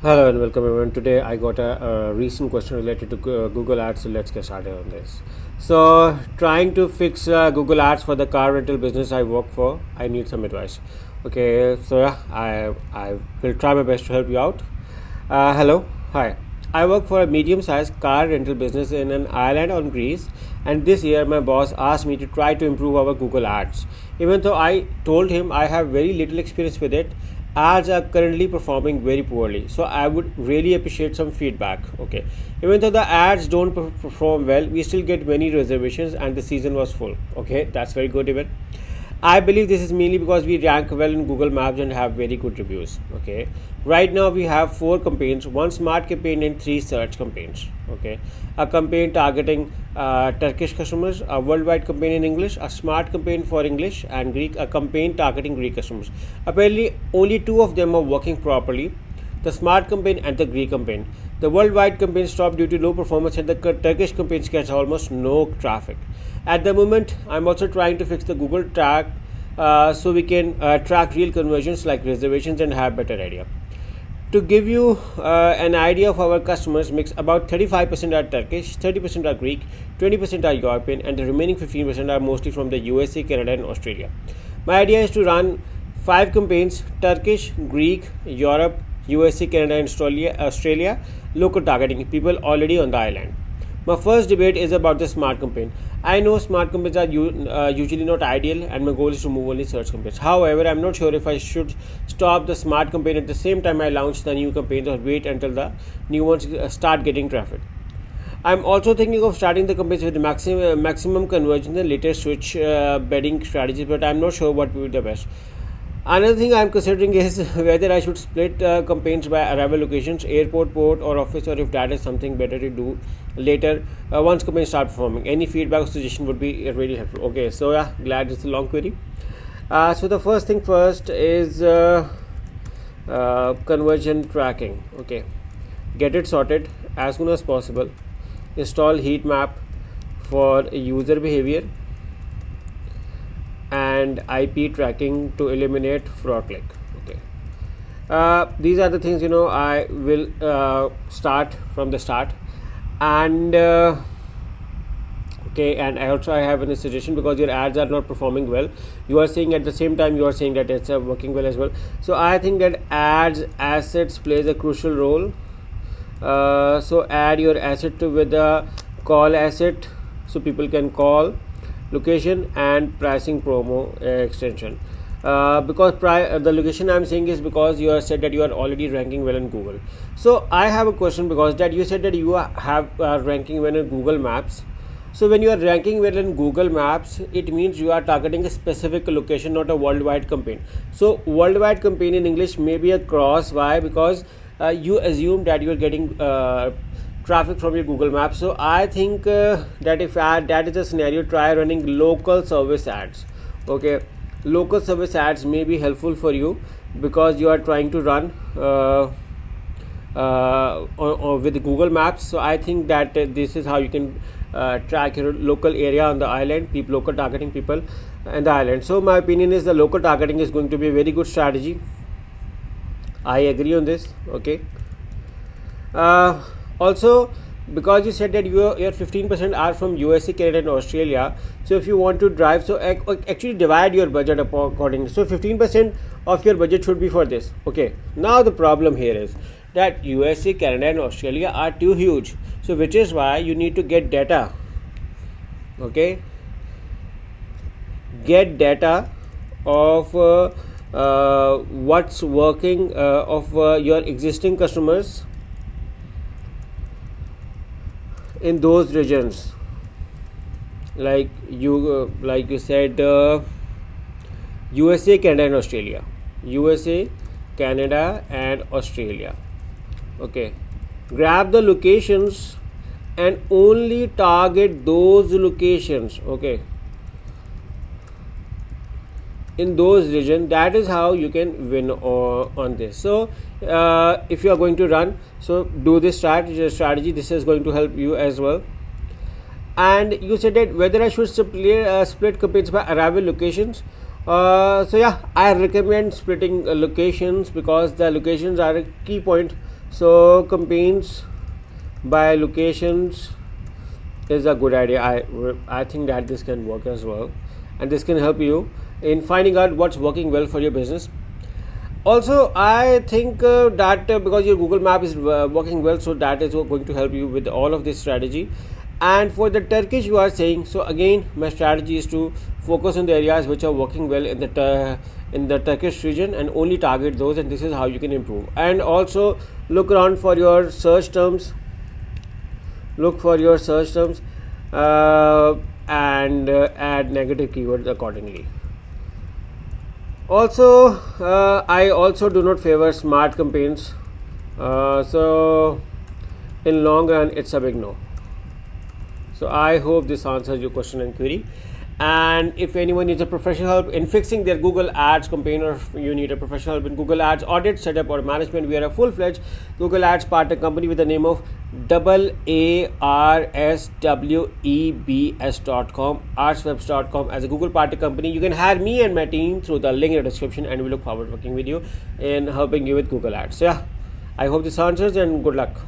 Hello and welcome everyone. Today I got a recent question related to Google Ads, so let's get started on this. So, trying to fix Google Ads for the car rental business I work for, I need some advice. Okay, so yeah, I will try my best to help you out. Hello, hi. I work for a medium-sized car rental business in an island on Greece, and this year my boss asked me to try to improve our Google Ads. Even though I told him I have very little experience with it, ads are currently performing very poorly, so I would really appreciate some feedback. Okay, even though the ads don't perform well, we still get many reservations and the season was full. Okay, that's very good. Even I believe this is mainly because we rank well in Google Maps and have very good reviews. Okay, right now we have 4 campaigns: one smart campaign and 3 search campaigns. Okay, a campaign targeting Turkish customers, a worldwide campaign in English, a smart campaign for English and Greek, a campaign targeting Greek customers. Apparently, only 2 of them are working properly: the smart campaign and the Greek campaign. The worldwide campaign stopped due to low performance, and the Turkish campaigns gets almost no traffic. At the moment, I'm also trying to fix the Google track so we can track real conversions like reservations and have better idea. To give you an idea of our customers mix, about 35% are Turkish, 30% are Greek, 20% are European, and the remaining 15% are mostly from the USA, Canada, and Australia. My idea is to run 5 campaigns: Turkish, Greek, Europe, USA, Canada, and Australia, local targeting people already on the island. My first debate is about the smart campaign. I know smart campaigns are usually not ideal, and my goal is to move only search campaigns. However, I'm not sure if I should stop the smart campaign at the same time I launch the new campaigns, or wait until the new ones start getting traffic. I'm also thinking of starting the campaigns with the maximum conversion and later switch bedding strategies, but I'm not sure what would be the best. Another thing I'm considering is whether I should split campaigns by arrival locations, airport, port, or office, or if that is something better to do later once campaigns start performing. Any feedback or suggestion would be really helpful. Okay, so yeah, glad it's a long query. So the first thing first is conversion tracking. Okay, get it sorted as soon as possible. Install Heatmap for user behavior and IP tracking to eliminate fraud click. Okay, these are the things I will start from the start, and okay, and I have a suggestion, because your ads are not performing well. You are saying at the same time you are saying that it's working well as well. So I think that ads assets plays a crucial role. So add your asset with the call asset so people can call, location, and pricing promo extension. Because the location I'm saying is because you have said that you are already ranking well in Google. So I have a question, because that you said that you have ranking well in Google Maps. So when you are ranking well in Google Maps, it means you are targeting a specific location, not a worldwide campaign. So worldwide campaign in English may be a cross. Why? Because you assume that you are getting traffic from your Google Maps. So I think that if that is a scenario, try running local service ads. Okay, local service ads may be helpful for you, because you are trying to run with Google Maps. So I think that this is how you can track your local area on the island, local targeting people and the island. So my opinion is the local targeting is going to be a very good strategy. I agree on this. Okay. Also, because you said that your 15% are from USA, Canada, and Australia. So if you want to drive, so actually divide your budget accordingly. So 15% of your budget should be for this. Okay. Now the problem here is that USA, Canada, and Australia are too huge. So which is why you need to get data. Okay. Get data of what's working of your existing customers in those regions, like you said, USA, Canada, and Australia. USA, Canada, and Australia. Okay, grab the locations and only target those locations. Okay, in those regions. That is how you can win on this. So if you are going to run, so do this strategy. This is going to help you as well. And you said that whether I should split campaigns by arrival locations. So yeah, I recommend splitting locations, because the locations are a key point So campaigns by locations is a good idea. I think that this can work as well, and this can help you in finding out what's working well for your business. Also, I think that because your Google Map is working well, so that is going to help you with all of this strategy. And for the Turkish, you are saying, so again, my strategy is to focus on the areas which are working well in the Turkish region and only target those. And this is how you can improve. And also look around for your search terms. Look for your search terms and add negative keywords accordingly. Also, I also do not favor smart campaigns. So in long run, it's a big no. So I hope this answers your question and query. And if anyone needs a professional help in fixing their Google Ads campaign, or if you need a professional help in Google Ads audit, setup, or management, we are a full-fledged Google Ads partner company with the name of ARSWEBS.com, arswebs.com. As a Google partner company, you can hire me and my team through the link in the description, and we look forward to working with you in helping you with Google Ads. So yeah, I hope this answers, and good luck.